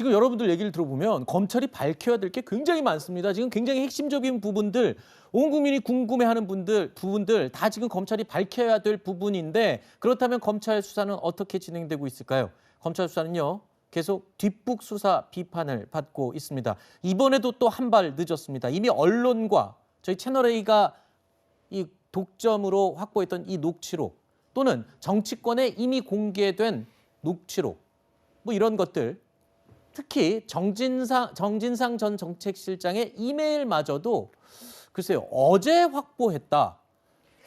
지금 여러분들 얘기를 들어보면 검찰이 밝혀야 될 게 굉장히 많습니다. 지금 굉장히 핵심적인 부분들, 온 국민이 궁금해하는 부분들 다 지금 검찰이 밝혀야 될 부분인데 그렇다면 검찰 수사는 어떻게 진행되고 있을까요? 검찰 수사는요. 계속 뒷북 수사 비판을 받고 있습니다. 이번에도 또 한 발 늦었습니다. 이미 언론과 저희 채널A가 이 독점으로 확보했던 이 녹취록 또는 정치권에 이미 공개된 녹취록 뭐 이런 것들 특히 정진상 전 정책실장의 이메일마저도 글쎄요 어제 확보했다.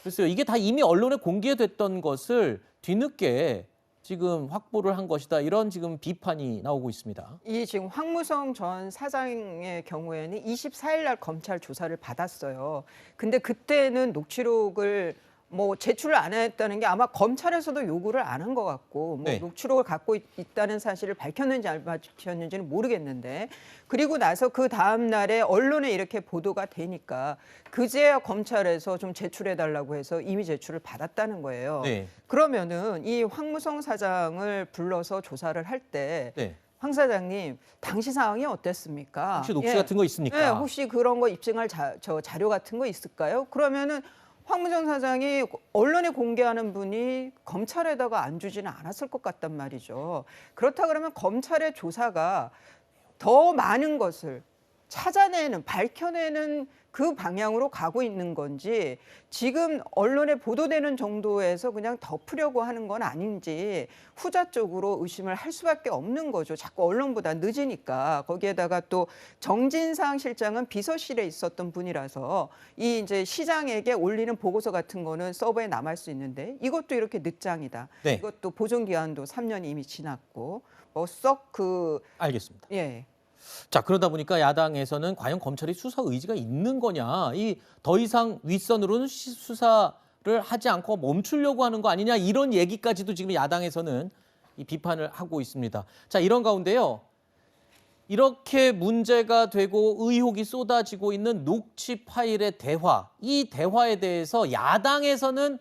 글쎄요 이게 다 이미 언론에 공개됐던 것을 뒤늦게 지금 확보를 한 것이다. 이런 지금 비판이 나오고 있습니다. 이 지금 황무성 전 사장의 경우에는 24일 날 검찰 조사를 받았어요. 근데 그때는 녹취록을 뭐 제출을 안 했다는 게 아마 검찰에서도 요구를 안 한 것 같고 뭐 네. 녹취록을 갖고 있다는 사실을 밝혔는지 안 밝혔는지는 모르겠는데 그리고 나서 그 다음 날에 언론에 이렇게 보도가 되니까 그제야 검찰에서 좀 제출해 달라고 해서 이미 제출을 받았다는 거예요. 네. 그러면은 이 황무성 사장을 불러서 조사를 할 때 네. 황 사장님 당시 상황이 어땠습니까? 혹시 녹취 같은 거 있습니까? 예, 혹시 그런 거 입증할 자료 같은 거 있을까요? 그러면은 황무정 사장이 언론에 공개하는 분이 검찰에다가 안 주지는 않았을 것 같단 말이죠. 그렇다 그러면 검찰의 조사가 더 많은 것을 찾아내는, 밝혀내는 그 방향으로 가고 있는 건지 지금 언론에 보도되는 정도에서 그냥 덮으려고 하는 건 아닌지 후자 쪽으로 의심을 할 수밖에 없는 거죠. 자꾸 언론보다 늦으니까. 거기에다가 또 정진상 실장은 비서실에 있었던 분이라서 이 이제 시장에게 올리는 보고서 같은 거는 서버에 남을 수 있는데 이것도 이렇게 늦장이다. 네. 이것도 보존 기한도 3년이 이미 지났고 뭐 썩 그 알겠습니다. 예. 자, 그러다 보니까 야당에서는 과연 검찰이 수사 의지가 있는 거냐, 이 더 이상 윗선으로는 수사를 하지 않고 멈추려고 하는 거 아니냐, 이런 얘기까지도 지금 야당에서는 이 비판을 하고 있습니다. 자, 이런 가운데요. 이렇게 문제가 되고 의혹이 쏟아지고 있는 녹취 파일의 대화, 이 대화에 대해서 여당에서는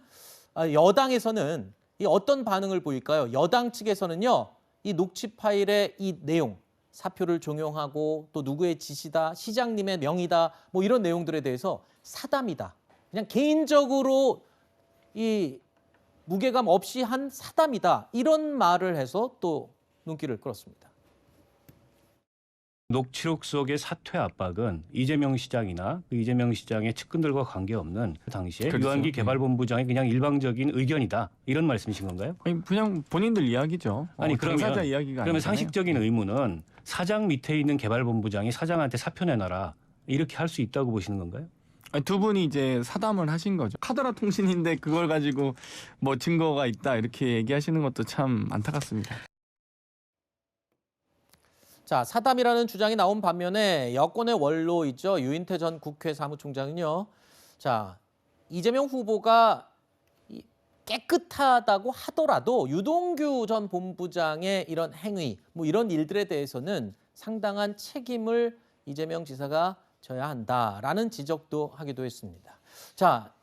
이 어떤 반응을 보일까요? 여당 측에서는요. 이 녹취 파일의 이 내용, 사표를 종용하고 또 누구의 지시다, 시장님의 명의다, 뭐 이런 내용들에 대해서 사담이다. 그냥 개인적으로 이 무게감 없이 한 사담이다. 이런 말을 해서 또 눈길을 끌었습니다. 녹취록 속의 사퇴 압박은 이재명 시장이나 그 이재명 시장의 측근들과 관계없는 그 당시에 그렇죠. 유한기 개발본부장의 그냥 일방적인 의견이다. 이런 말씀이신 건가요? 아니, 그냥 본인들 이야기죠. 아니 당사자 그러면 이야기가 그러면 아니잖아요. 상식적인 의무는 사장 밑에 있는 개발본부장이 사장한테 사표 내놔라. 이렇게 할 수 있다고 보시는 건가요? 아니, 두 분이 이제 사담을 하신 거죠. 카더라 통신인데 그걸 가지고 뭐 증거가 있다 이렇게 얘기하시는 것도 참 안타깝습니다. 자, 사담이라는 주장이 나온 반면에 여권의 원로이죠. 유인태 전 국회 사무총장은요. 자, 이재명 후보가 깨끗하다고 하더라도 유동규 전 본부장의 이런 행위, 뭐 이런 일들에 대해서는 상당한 책임을 이재명 지사가 져야 한다라는 지적도 하기도 했습니다. 자,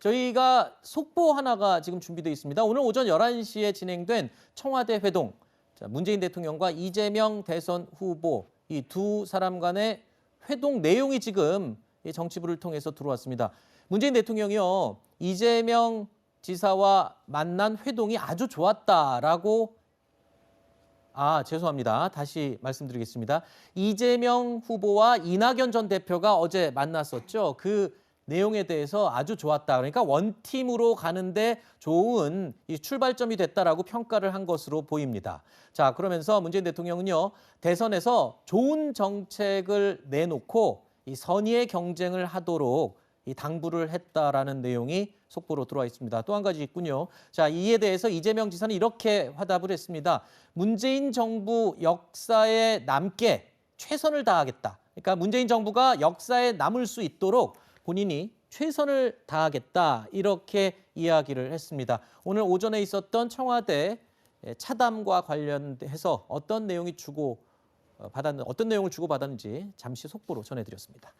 저희가 속보 하나가 지금 준비되어 있습니다. 오늘 오전 11시에 진행된 청와대 회동, 자, 문재인 대통령과 이재명 대선 후보 이 두 사람 간의 회동 내용이 지금 정치부를 통해서 들어왔습니다. 문재인 대통령이요, 이재명 지사와 만난 회동이 아주 좋았다라고 죄송합니다. 다시 말씀드리겠습니다. 이재명 후보와 이낙연 전 대표가 어제 만났었죠. 그 내용에 대해서 아주 좋았다. 그러니까 원팀으로 가는데 좋은 이 출발점이 됐다라고 평가를 한 것으로 보입니다. 자, 그러면서 문재인 대통령은요, 대선에서 좋은 정책을 내놓고 이 선의의 경쟁을 하도록 이 당부를 했다라는 내용이 속보로 들어와 있습니다. 또 한 가지 있군요. 자, 이에 대해서 이재명 지사는 이렇게 화답을 했습니다. 문재인 정부 역사에 남게 최선을 다하겠다. 그러니까 문재인 정부가 역사에 남을 수 있도록 본인이 최선을 다하겠다. 이렇게 이야기를 했습니다. 오늘 오전에 있었던 청와대 차담과 관련해서 어떤 내용을 주고받았는지 잠시 속보로 전해드렸습니다.